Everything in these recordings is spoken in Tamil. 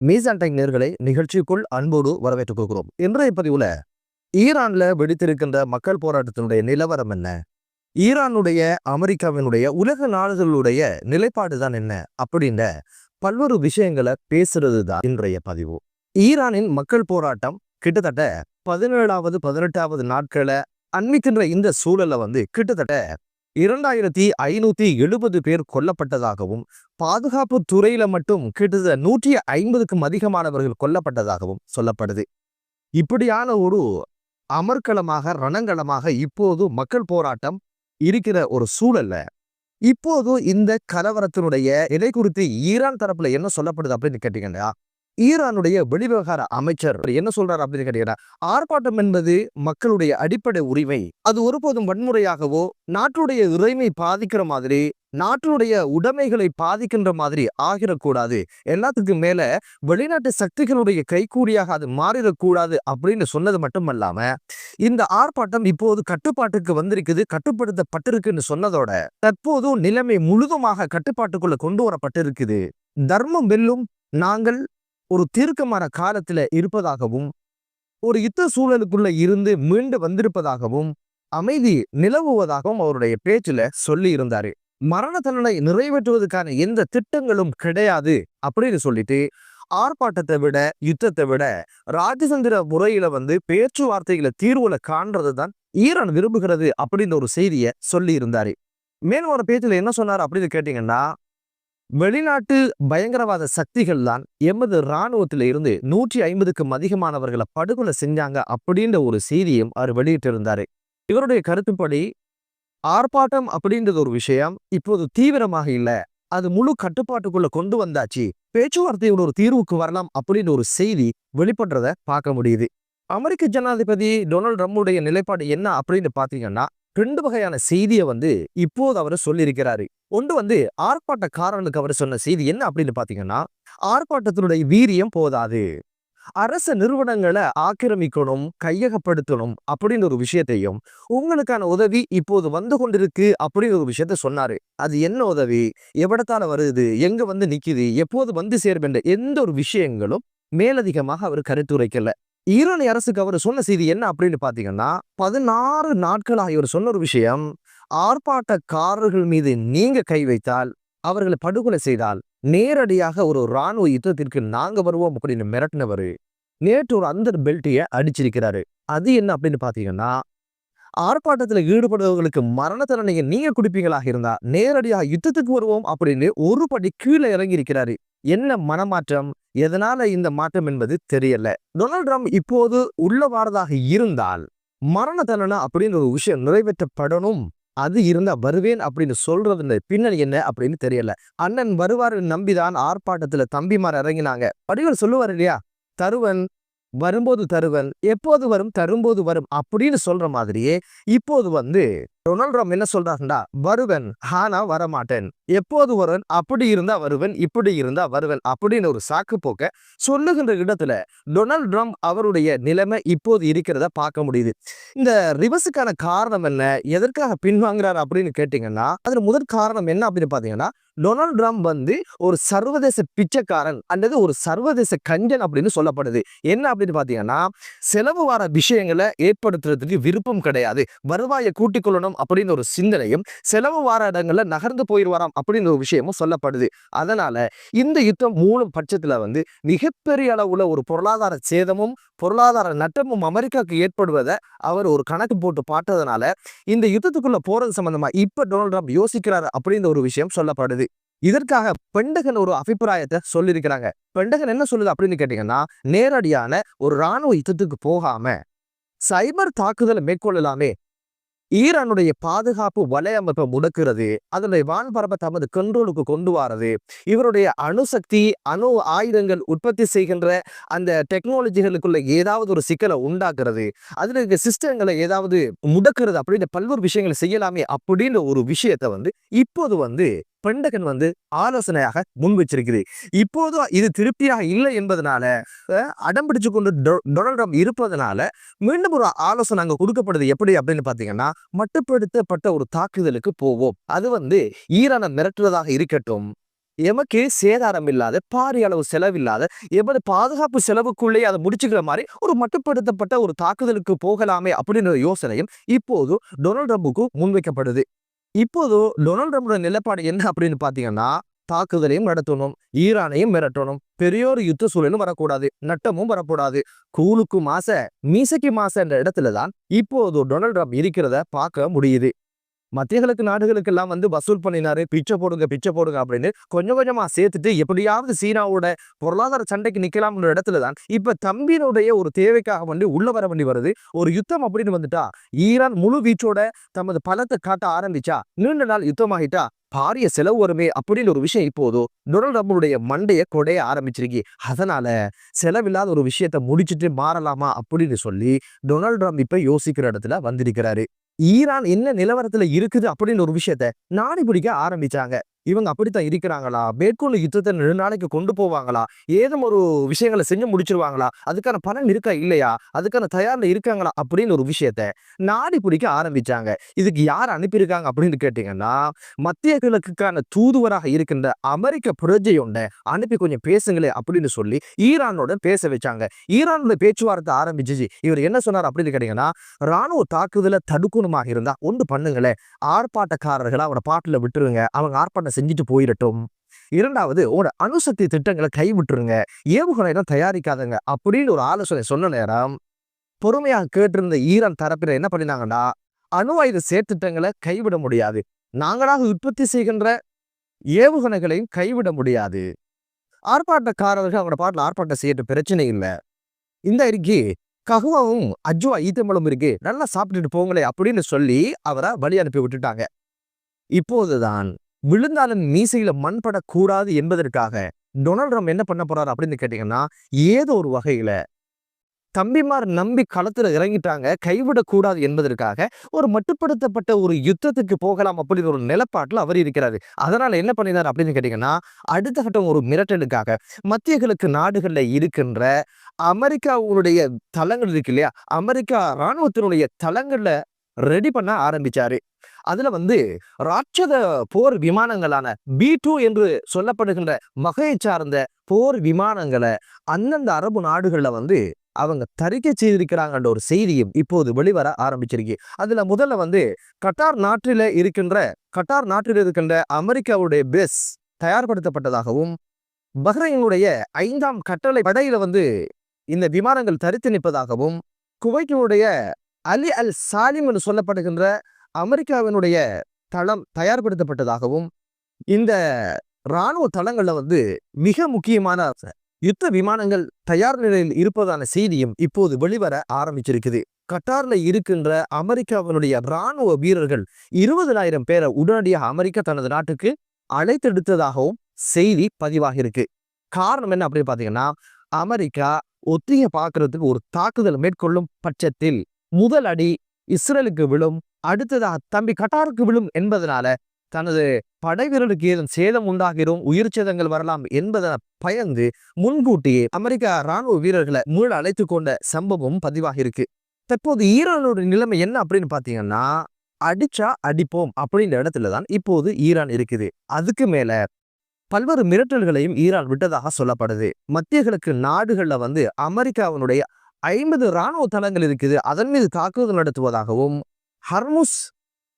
மீசான் டைம் நேர்களை நிகழ்ச்சிக்குள் அன்போடு வரவேற்றுக் கொள்கிறோம். இன்றைய பதிவுல ஈரான்ல வெடித்திருக்கின்ற மக்கள் போராட்டத்தினுடைய நிலவரம் என்ன, ஈரானுடைய அமெரிக்காவினுடைய உலக நாடுகளுடைய நிலைப்பாடு தான் என்ன அப்படின்ற பல்வேறு விஷயங்களை பேசுறது தான் இன்றைய பதிவு. ஈரானின் மக்கள் போராட்டம் கிட்டத்தட்ட 17வது 18வது நாட்களை அண்மிக்கின்ற இந்த சூழல்ல கிட்டத்தட்ட 2570 பேர் கொல்லப்பட்டதாகவும், பாதுகாப்பு துறையில மட்டும் கிட்டத்தட்ட 150க்கும் அதிகமானவர்கள் கொல்லப்பட்டதாகவும் சொல்லப்படுது. இப்படியான ஒரு அமர்க்களமாக ரணங்களமாக இப்போது மக்கள் போராட்டம் இருக்கிற ஒரு சூழல்ல இப்போது இந்த கலவரத்தினுடைய நிலை குறித்து ஈரான் தரப்புல என்ன சொல்லப்படுது அப்படின்னு கேட்டீங்கன்னா, ஈரானுடைய வெளிவிவகார அமைச்சர் என்ன சொல்றாரு அப்படின்னு கேட்டீங்கன்னா, ஆர்ப்பாட்டம் என்பது மக்களுடைய அடிப்படை உரிமை, அது ஒருபோதும் வன்முறையாகவோ நாட்டுடைய இறைமை பாதிக்கிற மாதிரி, நாட்டினுடைய உடைமைகளை பாதிக்கின்ற மாதிரி ஆகிடக்கூடாது, எல்லாத்துக்கும் மேல வெளிநாட்டு சக்திகளுடைய கைக்கூலியாக அது மாறிடக்கூடாது அப்படின்னு சொன்னது மட்டுமல்லாம, இந்த ஆர்ப்பாட்டம் இப்போது கட்டுப்பாட்டுக்கு வந்திருக்குது, கட்டுப்படுத்தப்பட்டிருக்குன்னு சொன்னதோட தற்போது நிலைமை முழுதுமாக கட்டுப்பாட்டுக்குள்ள கொண்டு வரப்பட்டிருக்குது, தர்மம் வெல்லும், நாங்கள் ஒரு தீர்க்கமான காலத்துல இருப்பதாகவும், ஒரு யுத்த சூழலுக்குள்ள இருந்து மீண்டு வந்திருப்பதாகவும், அமைதி நிலவுவதாகவும் அவருடைய பேச்சுல சொல்லி இருந்தாரு. மரண தண்டனை நிறைவேற்றுவதற்கான எந்த திட்டங்களும் கிடையாது அப்படின்னு சொல்லிட்டு, ஆர்ப்பாட்டத்தை விட யுத்தத்தை விட ராஜதந்திர முறையில பேச்சுவார்த்தைகளை தீர்வுல காண்றது தான் ஈரான் விரும்புகிறது அப்படின்னு ஒரு செய்தியை சொல்லி இருந்தாரு. மேலும் ஒரு பேச்சுல என்ன சொன்னார் அப்படின்னு கேட்டீங்கன்னா, வெளிநாட்டு பயங்கரவாத சக்திகள் தான் எமது இராணுவத்தில இருந்து 150க்கும் அதிகமானவர்களை படுகொலை செஞ்சாங்க அப்படின்ற ஒரு செய்தியும் அவர் வெளியிட்டிருந்தாரு. இவருடைய கருத்துப்படி ஆர்ப்பாட்டம் அப்படின்றது ஒரு விஷயம் இப்போது தீவிரமாக இல்லை, அது முழு கட்டுப்பாட்டுக்குள்ள கொண்டு வந்தாச்சு, பேச்சுவார்த்தையோட ஒரு தீர்வுக்கு வரலாம் அப்படின்னு ஒரு செய்தி வெளிப்படுறத பார்க்க முடியுது. அமெரிக்க ஜனாதிபதி டொனால்ட் ட்ரம்புடைய நிலைப்பாடு என்ன அப்படின்னு பாத்தீங்கன்னா, 2 வகையான செய்தியை இப்போது அவர் சொல்லியிருக்கிறாரு. ஒன்று ஆர்ப்பாட்டக்காரர்களுக்கு அவர் சொன்ன செய்தி என்ன அப்படின்னு பாத்தீங்கன்னா, ஆர்ப்பாட்டத்தினுடைய வீரியம் போதாது, அரச நிறுவனங்களை ஆக்கிரமிக்கணும், கையகப்படுத்தணும் அப்படின்னு ஒரு விஷயத்தையும், உங்களுக்கான உதவி இப்போது வந்து கொண்டிருக்கு அப்படின்னு ஒரு விஷயத்த சொன்னாரு. அது என்ன உதவி, எவ்வளத்தால வருது, எங்க நிக்குது, எப்போது சேரும் என்ற எந்த ஒரு விஷயங்களும் மேலதிகமாக அவர் கருத்துரைக்கல. ஈரான் அரசுக்கு அவர் சொன்ன செய்தி என்ன அப்படின்னு பாத்தீங்கன்னா, 16 நாட்களாக இவர் சொன்ன ஒரு விஷயம், ஆர்ப்பாட்டக்காரர்கள் மீது நீங்க கை வைத்தால், அவர்களை படுகொலை செய்தால் நேரடியாக ஒரு இராணுவ யுத்தத்திற்கு நாங்க வருவோம் அப்படின்னு மிரட்டினவரு நேற்று ஒரு அந்த பெல்ட்டிய அடிச்சிருக்கிறாரு. அது என்ன அப்படின்னு பாத்தீங்கன்னா, ஆர்ப்பாட்டத்தில் ஈடுபடுபவர்களுக்கு மரண தண்டனையை நீங்க குடிப்பீங்களாக இருந்தா நேரடியாக யுத்தத்துக்கு வருவோம் அப்படின்னு ஒரு படி கீழே இறங்கி இருக்கிறாரு. என்ன மனமாற்றம், எதனால இந்த மாற்றம் என்பது தெரியல. டொனால்ட் ட்ரம்ப் இப்போது உள்ள வாரதாக இருந்தால் மரண தண்டனை அப்படின்னு ஒரு விஷயம் நிறைவேற்றப்படணும், அது இருந்தா வருவேன் அப்படின்னு சொல்றது பின்னணி என்ன அப்படின்னு தெரியல. அண்ணன் வருவாரு நம்பிதான் ஆர்ப்பாட்டத்துல தம்பிமார் இறங்கினாங்க. வடிவேல் சொல்லுவார் இல்லையா, தருவன் வரும்போது தருவன், எப்போது வரும் தரும்போது வரும் அப்படின்னு சொல்ற மாதிரியே இப்போது டொனால்ட் ட்ரம்ப் என்ன சொல்றாருன்னா, வருவன் ஆனா வரமாட்டேன், எப்போது வருவன், அப்படி இருந்தா வருவன், இப்படி இருந்தா வருவன் அப்படின்னு ஒரு சாக்கு போக்க சொல்லுகின்ற இடத்துல டொனால்ட் ட்ரம்ப் அவருடைய நிலைமை இப்போது இருக்கிறத பார்க்க முடியுது. இந்த ரிவர்ஸுக்கான காரணம் என்ன, எதற்காக பின்வாங்குறாரு அப்படின்னு கேட்டீங்கன்னா, அதுல முதல் காரணம் என்ன அப்படின்னு பாத்தீங்கன்னா, டொனால்ட் ட்ரம்ப் ஒரு சர்வதேச பிச்சைக்காரன் அல்லது ஒரு சர்வதேச கஞ்சன் அப்படின்னு சொல்லப்படுது. என்ன அப்படின்னு பாத்தீங்கன்னா, செலவு வார விஷயங்களை ஏற்படுத்துறதுக்கு விருப்பம் கிடையாது, வருவாயை கூட்டிக் கொள்ளணும் அப்படின்னு ஒரு சிந்தனையும், செலவு வார இடங்கள்ல நகர்ந்து போயிடுவாராம் அப்படின்னு ஒரு விஷயமும் சொல்லப்படுது. அதனால இந்த யுத்தம் மூலம் பட்சத்துல மிகப்பெரிய அளவுல ஒரு பொருளாதார சேதமும் பொருளாதார நட்டமும் அமெரிக்காவுக்கு ஏற்படுவதை அவர் ஒரு கணக்கு போட்டு பார்த்ததுனால இந்த யுத்தத்துக்குள்ள போறது சம்பந்தமா இப்ப டொனால்ட் ட்ரம்ப் யோசிக்கிறாரு அப்படின்ற ஒரு விஷயம் சொல்லப்படுது. இதற்காக பெண்டகன் ஒரு அபிப்பிராயத்தை சொல்லியிருக்கிறாங்க. பெண்டகன் என்ன சொல்லுது அப்படின்னு கேட்டீங்கன்னா, நேரடியான ஒரு இராணுவ யுத்தத்துக்கு போகாம சைபர் தாக்குதலை மேற்கொள்ளலாமே, ஈரானுடைய பாதுகாப்பு வலையமைப்பை முடக்கிறது, அதனுடைய வான்பரப்பை தமது கண்ட்ரோலுக்கு கொண்டு வரது, இவருடைய அணுசக்தி அணு ஆயுதங்கள் உற்பத்தி செய்கின்ற அந்த டெக்னாலஜிகளுக்குள்ள ஏதாவது ஒரு சிக்கலை உண்டாக்குறது, அதுல இருக்க சிஸ்டங்களை ஏதாவது முடக்கிறது அப்படின்ற பல்வேறு விஷயங்களை செய்யலாமே அப்படின்ற ஒரு விஷயத்த இப்போது பெண்டகன் ஆலோசனையாக முன் வச்சிருக்குது. இப்போது இது திருப்தியாக இல்லை என்பதனால, அடம்பிடிச்சு கொண்டு டொனால்ட் ட்ரம்ப் இருப்பதனால மீண்டும் ஒரு ஆலோசனை அங்க கொடுக்கப்படுது. எப்படி அப்படின்னு பாத்தீங்கன்னா, மட்டுப்படுத்தப்பட்ட ஒரு தாக்குதலுக்கு போவோம், அது ஈரானை மிரட்டுவதாக இருக்கட்டும், எமக்கு சேதாரம் இல்லாத பாரிய அளவு செலவில்லாத எமது பாதுகாப்பு செலவுக்குள்ளே அதை முடிச்சுக்கிற மாதிரி ஒரு மட்டுப்படுத்தப்பட்ட ஒரு தாக்குதலுக்கு போகலாமே அப்படின்ற யோசனையும் இப்போது டொனால்ட் ட்ரம்புக்கு முன்வைக்கப்படுது. இப்போது டொனால்ட் ட்ரம்போட நிலைப்பாடு என்ன அப்படின்னு பாத்தீங்கன்னா, தாக்குதலையும் நடத்தணும், ஈரானையும் மிரட்டணும், பெரியோர் யுத்த சூழலும் வரக்கூடாது, நட்டமும் வரக்கூடாது, கூலுக்கு மாச மீசைக்கு மாச என்ற இடத்துலதான் இப்போது டொனால்ட் ட்ரம்ப் இருக்கிறத பார்க்க முடியுது. மத்திய கிழக்கு நாடுகளுக்கெல்லாம் வசூல் பண்ணினாரு, பிச்சை போடுங்க பிச்சை போடுங்க அப்படின்னு கொஞ்சம் கொஞ்சமா சேர்த்துட்டு எப்படியாவது சீனாவோட பொருளாதார சண்டைக்கு நிக்கலாம்ன்ற இடத்துல தான் இப்ப தம்பியினுடைய ஒரு தேவைக்காக உள்ள வர வேண்டி வருது. ஒரு யுத்தம் அப்படின்னு வந்துட்டா, ஈரான் முழு வீச்சோட தமது பலத்தை காட்ட ஆரம்பிச்சா, நீண்ட நாள் யுத்தமாகிட்டா பாரிய செலவு வருமே அப்படின்னு ஒரு விஷயம் இப்போதோ டொனால்ட் ட்ரம்புடைய மண்டைய கொடைய ஆரம்பிச்சிருக்கு. அதனால செலவில்லாத ஒரு விஷயத்த முடிச்சுட்டு மாறலாமா அப்படின்னு சொல்லி டொனால்ட் ட்ரம்ப் இப்ப யோசிக்கிற இடத்துல வந்திருக்கிறாரு. ஈரான் என்ன நிலவரத்துல இருக்குது அப்படின்னு ஒரு விஷயத்த நாடி பிடிக்க ஆரம்பிச்சாங்க. இவங்க அப்படித்தான் இருக்கிறாங்களா, மேற்கொண்டு யுத்தத்தை 2 நாளைக்கு கொண்டு போவாங்களா, ஏதும் ஒரு விஷயங்களை செஞ்சு முடிச்சிருவாங்களா, அதுக்கான பலன் இருக்கா இல்லையா, அதுக்கான தயாரில் இருக்காங்களா அப்படின்னு ஒரு விஷயத்த நாடி பிடிக்க ஆரம்பிச்சாங்க. இதுக்கு யார் அனுப்பியிருக்காங்க அப்படின்னு கேட்டீங்கன்னா, மத்திய கிழக்குக்கான தூதுவராக இருக்கின்ற அமெரிக்க பிரஜையொண்ட அனுப்பி கொஞ்சம் பேசுங்களே அப்படின்னு சொல்லி ஈரானோட பேச வச்சாங்க. ஈரானோட பேச்சுவார்த்தை ஆரம்பிச்சிச்சு. இவர் என்ன சொன்னார் அப்படின்னு கேட்டீங்கன்னா, ராணுவ தாக்குதலை தடுக்கணுமாக இருந்தா ஒன்று பண்ணுங்களேன், ஆர்ப்பாட்டக்காரர்களை அவனை பாட்டுல விட்டுருங்க, அவங்க ஆர்ப்பாட்டம் செஞ்சுட்டு போயிடட்டும். இரண்டாவது, உங்களோட அணுசக்தி திட்டங்களை கைவிட்டுருங்க, ஏவுகணை தயாரிக்காதங்க அப்படின்னு ஒரு ஆலோசனை சொன்ன நேரம் பொறுமையாக கேட்டிருந்த ஈரான் தரப்பினர் என்ன பண்ணினாங்கன்னா, அணு ஆயுத செயற்திட்டங்களை கைவிட முடியாது, நாங்களாக உற்பத்தி செய்கின்ற ஏவுகணைகளையும் கைவிட முடியாது, ஆர்ப்பாட்டக்காரர்கள் அவங்களோட பாட்டில் ஆர்ப்பாட்டம் செய்யற பிரச்சனை இல்லை, இந்த அறிக்கை ககுவாவும் அஜ்வா ஈத்தம்பளம் இருக்கு, நல்லா சாப்பிட்டுட்டு போங்களே அப்படின்னு சொல்லி அவரை வழி அனுப்பி விட்டுட்டாங்க. இப்போதுதான் விழுந்தாலும் மீசையில மண்படக்கூடாது என்பதற்காக டொனால்ட் ட்ரம்ப் என்ன பண்ண போறாரு அப்படின்னு கேட்டீங்கன்னா, ஏதோ ஒரு வகையில தம்பிமார் நம்பி களத்துல இறங்கிட்டாங்க, கைவிடக்கூடாது என்பதற்காக ஒரு மட்டுப்படுத்தப்பட்ட ஒரு யுத்தத்துக்கு போகலாம் அப்படிங்கிற ஒரு நிலப்பாட்டில் அவர் இருக்கிறாரு. அதனால என்ன பண்ணினார் அப்படின்னு கேட்டீங்கன்னா, அடுத்த கட்டம் ஒரு மிரட்டலுக்காக மத்திய கிழக்கு நாடுகள்ல இருக்கின்ற அமெரிக்காவுடைய தளங்கள் இருக்கு இல்லையா, அமெரிக்கா இராணுவத்தினுடைய தளங்கள்ல ரெடி பண்ண ஆரம்பிச்சாரு. அதுல ராட்சத போர் விமானங்களான B2 என்று சொல்லப்படுகின்ற வகையை சார்ந்த போர் விமானங்களை அந்தந்த அரபு நாடுகள்ல அவங்க தரிக்கை செய்திருக்கிறாங்கன்ற ஒரு செய்தியும் இப்போது வெளிவர ஆரம்பிச்சிருக்கு. அதுல முதல்ல கட்டார் நாட்டில் இருக்கின்ற அமெரிக்காவுடைய பேஸ் தயார்படுத்தப்பட்டதாகவும், பஹ்ரைனுடைய 5ஆம் கட்டளை படையில இந்த விமானங்கள் தரித்து நிற்பதாகவும், குவைத்தினுடைய அலி அல் சாலிம் என்று சொல்லப்படுகின்ற அமெரிக்காவினுடைய தளம் தயார்படுத்தப்பட்டதாகவும், இந்த இராணுவ தளங்கள்ல மிக முக்கியமான யுத்த விமானங்கள் தயார் நிலையில் இருப்பதான செய்தியும் இப்போது வெளிவர ஆரம்பிச்சிருக்குது. கட்டார்ல இருக்கின்ற அமெரிக்காவினுடைய இராணுவ வீரர்கள் 20,000 பேரை உடனடியாக அமெரிக்கா தனது நாட்டுக்கு அழைத்தெடுத்ததாகவும் செய்தி பதிவாக இருக்கு. காரணம் என்ன அப்படின்னு பாத்தீங்கன்னா, அமெரிக்கா ஒத்திகை பார்க்கறதுக்கு ஒரு தாக்குதல் மேற்கொள்ளும் பட்சத்தில் முதல் அடி இஸ்ரேலுக்கு விழும், அடுத்ததாக தம்பி கட்டாருக்கு விழும் என்பதனால தனது படை வீரருக்கு ஏதும் சேதம் உண்டாகிறோம், உயிர் சேதங்கள் வரலாம் என்பதை பயந்து முன்கூட்டியே அமெரிக்கா இராணுவ வீரர்களை மீள அழைத்து கொண்ட சம்பவம் பதிவாக இருக்கு. தற்போது ஈரானோட நிலைமை என்ன அப்படின்னு பாத்தீங்கன்னா, அடிச்சா அடிப்போம் அப்படின்ற இடத்துலதான் இப்போது ஈரான் இருக்குது. அதுக்கு மேல பல்வேறு மிரட்டல்களையும் ஈரான் விட்டதாக சொல்லப்படுது. மத்திய கிழக்கு நாடுகள்ல அமெரிக்காவினுடைய 50 இராணுவ தளங்கள் இருக்குது, அதன் மீது தாக்குதல் நடத்துவதாகவும், ஹர்முஸ்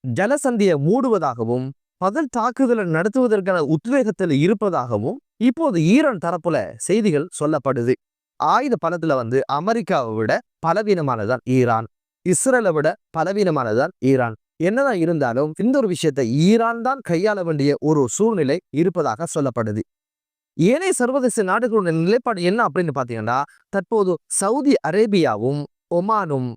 ஜலசந்தியை மூடுவதாகவும், பதில் தாக்குதலை நடத்துவதற்கான உத்வேகத்தில் இருப்பதாகவும் இப்போது ஈரான் தரப்புல செய்திகள் சொல்லப்படுது. ஆயுத பலத்துல அமெரிக்காவை விட பலவீனமானதுதான் ஈரான், இஸ்ரேலை விட பலவீனமானதுதான் ஈரான். என்னதான் இருந்தாலும் இந்த ஒரு விஷயத்தை ஈரான் தான் கையாள வேண்டிய ஒரு சூழ்நிலை இருப்பதாக சொல்லப்படுது. ஏனைய சர்வதேச நாடுகளுடைய நிலைப்பாடு என்ன அப்படின்னு பாத்தீங்கன்னா, தற்போது சவுதி அரேபியாவும் ஒமானும்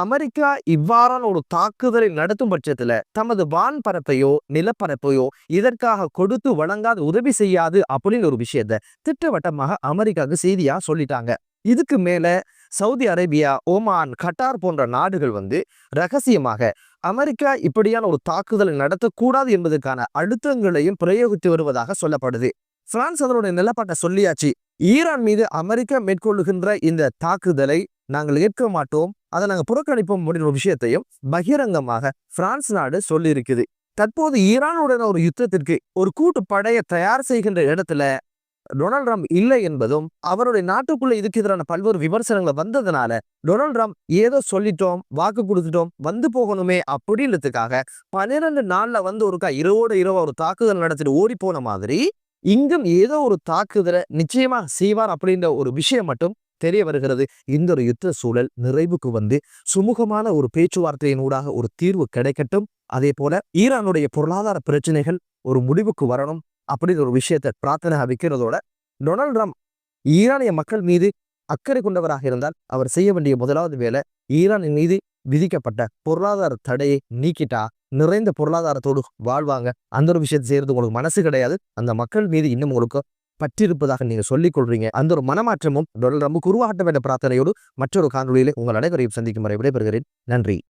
அமெரிக்கா இவ்வாறான ஒரு தாக்குதலை நடத்தும் பட்சத்துல தமது வான்பரப்பையோ நிலப்பரப்பையோ இதற்காக கொடுத்து வழங்காத உதவி செய்யாது அப்படின்னு ஒரு விஷயத்த திட்டவட்டமாக அமெரிக்காவுக்கு செய்தியா சொல்லிட்டாங்க. இதுக்கு மேல சவுதி அரேபியா, ஓமான், கட்டார் போன்ற நாடுகள் ரகசியமாக அமெரிக்கா இப்படியான ஒரு தாக்குதலை நடத்தக்கூடாது என்பதற்கான அழுத்தங்களையும் பிரயோகித்து வருவதாக சொல்லப்படுது. பிரான்ஸ் அதனுடைய நிலப்பாட்டை சொல்லியாச்சு. ஈரான் மீது அமெரிக்கா மேற்கொள்ளுகின்ற இந்த தாக்குதலை நாங்கள் ஏற்க மாட்டோம், அதை நாங்கள் புறக்கணிப்போம் அப்படின்ற ஒரு விஷயத்தையும் பகிரங்கமாக பிரான்ஸ் நாடு சொல்லி இருக்குது. தற்போது ஈரானுடன் ஒரு யுத்தத்திற்கு ஒரு கூட்டு படையை தயார் செய்கின்ற இடத்துல டொனால்ட் ட்ரம்ப் இல்லை என்பதும் அவருடைய நாட்டுக்குள்ள இதுக்கு எதிரான பல்வேறு விமர்சனங்கள் வந்ததுனால டொனால்ட் ட்ரம்ப் ஏதோ சொல்லிட்டோம், வாக்கு கொடுத்துட்டோம், வந்து போகணுமே அப்படின்றதுக்காக 12 நாள்ல ஒருக்கா இரவோட இரவா ஒரு தாக்குதல் நடத்திட்டு ஓடி போன மாதிரி இங்கும் ஏதோ ஒரு தாக்குதலை நிச்சயமா செய்வார் அப்படின்ற ஒரு விஷயம் மட்டும் தெரிய வருகிறது. இந்த ஒரு யுத்த சூழல் நிறைவுக்கு சுமூகமான ஒரு பேச்சுவார்த்தையின் ஊடாக ஒரு தீர்வு கிடைக்கட்டும். அதே போல ஈரானுடைய பொருளாதார பிரச்சனைகள் ஒரு முடிவுக்கு வரணும் அப்படின்ற ஒரு விஷயத்தை பிரார்த்தனை வைக்கிறதோட, டொனால்ட் ட்ரம்ப் ஈரானிய மக்கள் மீது அக்கறை கொண்டவராக இருந்தால் அவர் செய்ய வேண்டிய முதலாவது வேலை ஈரானின் மீது விதிக்கப்பட்ட பொருளாதார தடையை நீக்கிட்டா நிறைந்த பொருளாதாரத்தோடு வாழ்வாங்க. அந்த ஒரு விஷயத்தை செய்யறது உங்களுக்கு மனசு கிடையாது. அந்த மக்கள் மீது இன்னும் உங்களுக்கு பற்றிருப்பதாக நீங்க சொல்லிக் கொள்றீங்க. அந்த ஒரு மனமாற்றமும் டொனால்ட் ட்ரம்புக்கு உருவாகட்ட வேண்டிய பிரார்த்தனையோடு மற்றொரு காணொலியிலே உங்கள் அனைவரையும் சந்திக்கும் வரை விடைபெறுகிறேன். நன்றி.